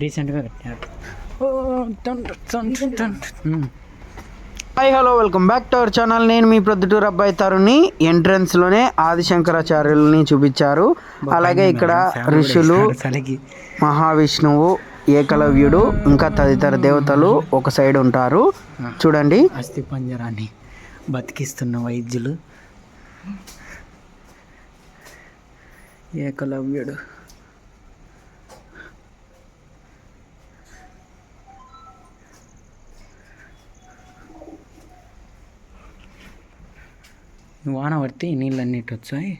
రీసెంట్గా కట్టారు. Hi hello welcome back to our channel. నేను మీ ప్రొద్దుటూరు అబ్బాయి తరుణ్ని. ఎంట్రన్స్లోనే ఆదిశంకరాచార్యులని చూపించారు. అలాగే ఇక్కడ ఋషులు, మహావిష్ణువు, ఏకలవ్యుడు ఇంకా తదితర దేవతలు ఒక సైడ్ ఉంటారు. చూడండి, అస్థి పంజరాన్ని బతికిస్తున్న వైద్యులు, ఏకలవ్యుడు. వాన పడితే నీళ్ళు అన్నిటి వచ్చాయి.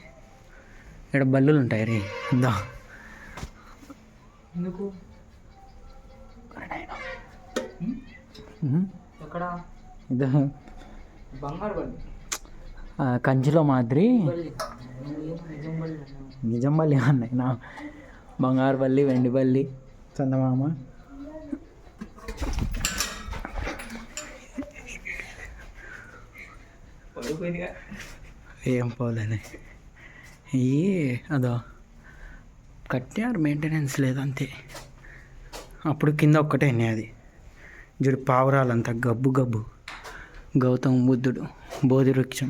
ఇక్కడ బల్లులు ఉంటాయి రే. ఉందా ఎందుకు ఎక్కడ ఇదో బంగారు బల్లి కంచిలో మాదిరి నిజం బల్లి అన్నాయి నా. బంగారు బల్లి, వెండి బల్లి, చందమామ. ఏం పోలేని అదో కట్టారు, మెయింటెనెన్స్ లేదంతే. అప్పుడు కింద ఒక్కటే అది జుడు పావురాలంతా గబ్బు గబ్బు. గౌతమ బుద్ధుడు, బోధి వృక్షం.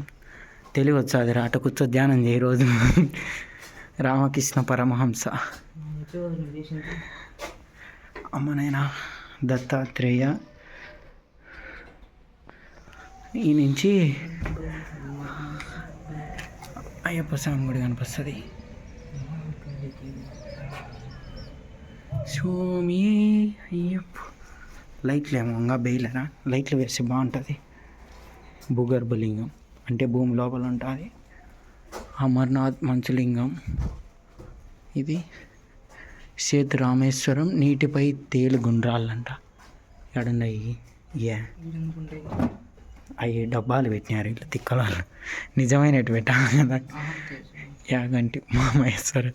తెలివి వచ్చాది రాట కూర్చో ధ్యానం చేయ రోజు. రామకృష్ణ పరమహంస, అమ్మనైనా దత్తాత్రేయ. ఈ నుంచి అయ్యప్ప స్వామి గుడి కనిపిస్తుంది. స్వామి అయ్యప్ప. లైట్లు ఏమో ఇంకా బేయలేరా? లైట్లు వేస్తే బాగుంటుంది. భూగర్భలింగం అంటే భూమి లోపల ఉంటుంది. అమర్నాథ్ మంచులింగం. ఇది సేతు రామేశ్వరం, నీటిపై తేలు గుండ్రాలంట. ఎడున్నాయి అవి డబ్బాలు పెట్టినారు ఇట్లా తిక్కలాలు. నిజమైనట్టు పెట్టాలి కదా. యాగంటి మామేశ్వరం.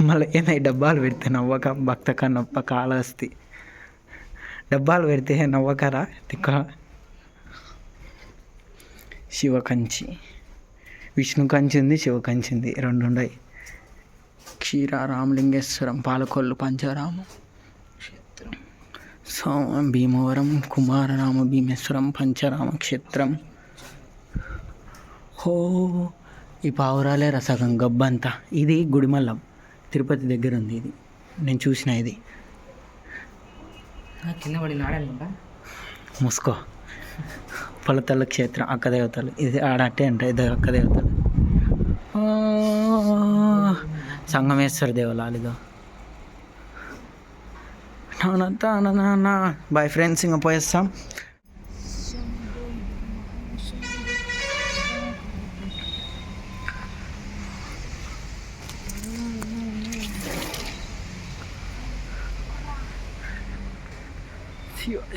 మళ్ళీ ఏదై డబ్బాలు పెడితే నవ్వక, భక్త కన్నప్ప, కాళహస్తి. డబ్బాలు పెడితే నవ్వకరా తిక్క. శివకంచి, విష్ణు కంచి ఉంది, శివ కంచి ఉంది, రెండు ఉన్నాయి. క్షీర రామలింగేశ్వరం, పాలకొల్లు పంచారామం క్షేత్రం. భీమవరం కుమారరామ భీమేశ్వరం పంచరామ క్షేత్రం. హో ఈ పావురాలే రసగం గబ్బంతా. ఇది గుడిమల్లం, తిరుపతి దగ్గర ఉంది. ఇది నేను చూసిన. ఇది కింద పడి నాడనుకుంటా. ముసుకో. పొలతల్ల క్షేత్రం, అక్క దేవతలు. ఇది ఆడట్టే అంట. ఇది అక్క దేవతలు. సంగమేశ్వర దేవాలయాలు. ఇదో బాయ్ ఫ్రెండ్స్, ఇంకా పోయేస్తాం.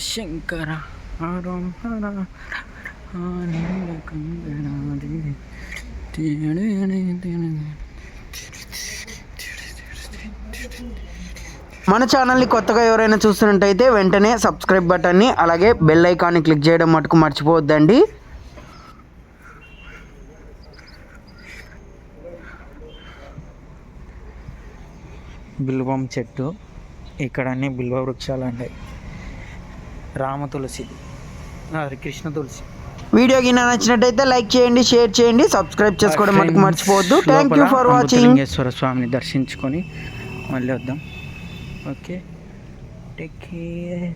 శంకర హరం హర. మన ఛానల్ని కొత్తగా ఎవరైనా చూస్తున్నట్టయితే వెంటనే సబ్స్క్రైబ్ బటన్ని, అలాగే బెల్ ఐకాన్ని క్లిక్ చేయడం మటుకు మర్చిపోవద్దండి. బిల్వం చెట్టు. ఇక్కడ అన్ని బిల్వ వృక్షాలు ఉంటాయి. రామ తులసి, అది కృష్ణ తులసి. వీడియో గిన్న నచ్చినట్టయితే లైక్ చేయండి, షేర్ చేయండి, సబ్స్క్రైబ్ చేసుకోవడం మటుకు మర్చిపోవద్దు. Thank you for watching. Lingeshwara స్వామిని దర్శించుకొని మళ్ళీ వద్దాం. Okay, take care.